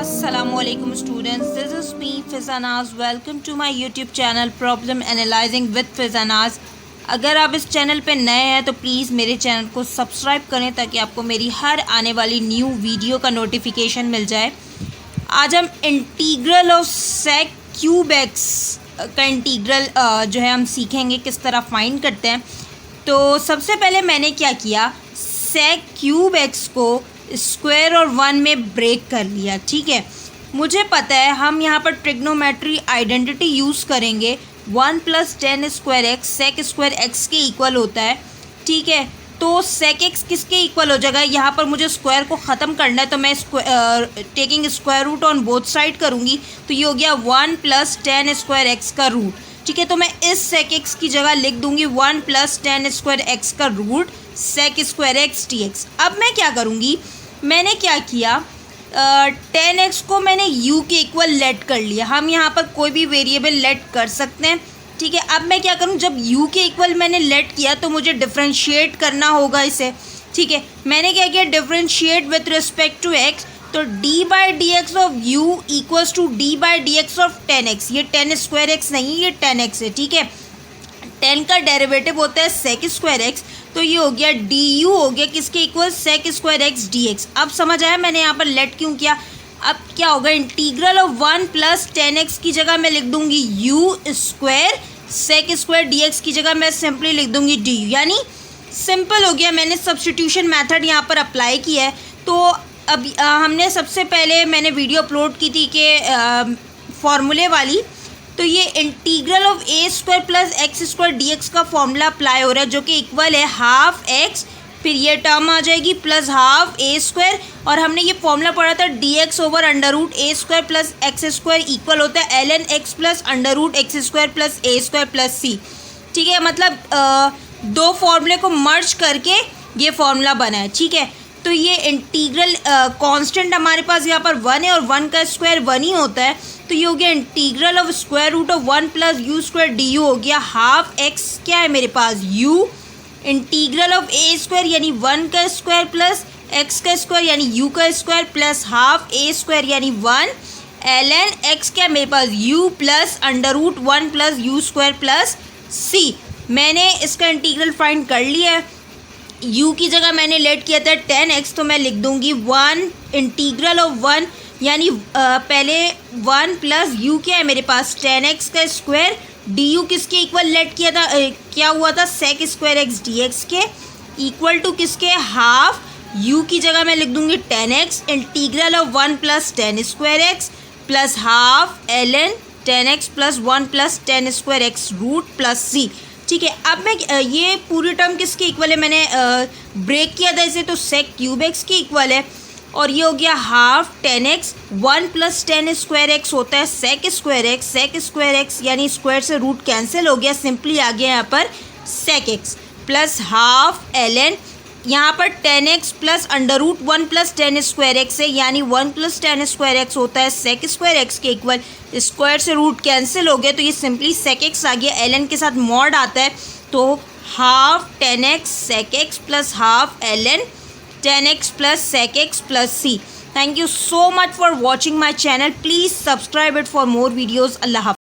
Assalamualaikum students, this is me Fizanaz. Welcome to my YouTube channel Problem Analyzing with Fizanaz. अगर आप इस channel पे नए हैं तो प्लीज़ मेरे चैनल को सब्सक्राइब करें ताकि आपको मेरी हर आने वाली न्यू वीडियो का नोटिफिकेशन मिल जाए। आज हम integral of sec cube x का इंटीग्रल जो है हम सीखेंगे किस तरह फाइंड करते हैं। तो सबसे पहले मैंने क्या किया, सेक क्यूब एक्स को स्क्वायर और वन में ब्रेक कर लिया। ठीक है, मुझे पता है हम यहाँ पर ट्रिग्नोमेट्री आइडेंटिटी यूज़ करेंगे। 1 + 10 square x sec square x के इक्वल होता है। ठीक है, तो सेक एक्स किसके इक्वल हो जाएगा, यहाँ पर मुझे स्क्वायर को ख़त्म करना है तो मैं taking square root on both side करूँगी, तो ये हो गया 1 + 10 स्क्वायर एक्स का रूट। ठीक है, तो मैं इस सेक एक्स की जगह लिख दूँगी 1 + 10 स्क्वायर एक्स का root sec square x d x. अब मैं क्या करूँगी, मैंने क्या किया, 10x को मैंने u के इक्वल लेट कर लिया। हम यहाँ पर कोई भी वेरिएबल लेट कर सकते हैं। ठीक है, अब मैं क्या करूँ, जब u के इक्वल मैंने लेट किया तो मुझे डिफरेंशिएट करना होगा इसे। ठीक है, मैंने क्या किया, differentiate with respect to x, तो d/dx of u equals to d/dx of 10x। ये 10 स्क्वायर एक्स नहीं, ये 10x है। ठीक है, 10 का डेरिवेटिव होता है सेक स्क्वायर एक्स, तो ये हो गया डी यू हो गया किसके equal, sec square x d x. अब समझ आया मैंने यहाँ पर लेट क्यों किया। अब क्या होगा, इंटीग्रल ऑफ 1 + 10x की जगह मैं लिख दूंगी u square, sec square d x की जगह मैं सिंपली लिख दूंगी डी यू। यानी सिंपल हो गया, मैंने सब्सटीट्यूशन मेथड यहाँ पर अप्लाई किया है। तो अब हमने सबसे पहले मैंने वीडियो अपलोड की थी कि फॉर्मूले वाली, तो ये integral of a² + x² dx का फॉर्मूला अप्लाई हो रहा है, जो कि इक्वल है हाफ x, फिर ये टर्म आ जाएगी प्लस हाफ a², और हमने ये फॉर्मूला पढ़ा था dx over √a² + x² equal होता है ln x + √x² + a² + c। ठीक है, मतलब दो फॉर्मूले को मर्ज करके ये फॉर्मूला बना है। ठीक है, तो ये इंटीग्रल कांस्टेंट हमारे पास यहाँ पर 1 है और 1 का स्क्वायर 1 ही होता है, तो ये हो गया integral of square root of 1 + u² du हो गया हाफ x, क्या है मेरे पास u, इंटीग्रल ऑफ a² यानी 1 का स्क्वायर प्लस x का स्क्वायर यानी u का स्क्वायर प्लस हाफ a² यानी 1 ln x, क्या है मेरे पास u प्लस √1 + u² + c। मैंने इसका इंटीग्रल फाइंड कर लिया है। u की जगह मैंने लेट किया था 10x, तो मैं लिख दूंगी 1 इंटीग्रल ऑफ 1 यानी पहले 1 + u, क्या है मेरे पास 10x का स्क्वायर, du किसके इक्वल लेट किया था, क्या हुआ था sec square x d x के इक्वल टू किसके हाफ, u की जगह मैं लिख दूंगी 10x integral of 1 + 10 square x plus half ln 10x + 1 + 10 square x root plus c। ठीक है, अब मैं ये पूरी टर्म किसके इक्वल है, मैंने ब्रेक किया था इसे, तो सेक क्यूब एक्स के इक्वल है, और ये हो गया हाफ 10x 1 + 10 स्क्वायर एक्स होता है सेक स्क्वायर एक्स यानी स्क्वायर से रूट कैंसिल हो गया, सिंपली आ गया यहाँ पर sec x plus half ln, यहाँ पर 10x + √1 + 10 स्क्वायर एक्स है, यानी 1 + 10 स्क्वायर एक्स होता है सेक स्क्वायर एक्स के इक्वल, स्क्वायर से रूट कैंसिल हो गया तो ये सिंपली सेक एक्स आ गया, ln के साथ मॉड आता है, तो half 10x sec x plus half ln 10x + sec x + c। Thank you so much for watching my channel. Please subscribe it for more videos. Allah Hafiz.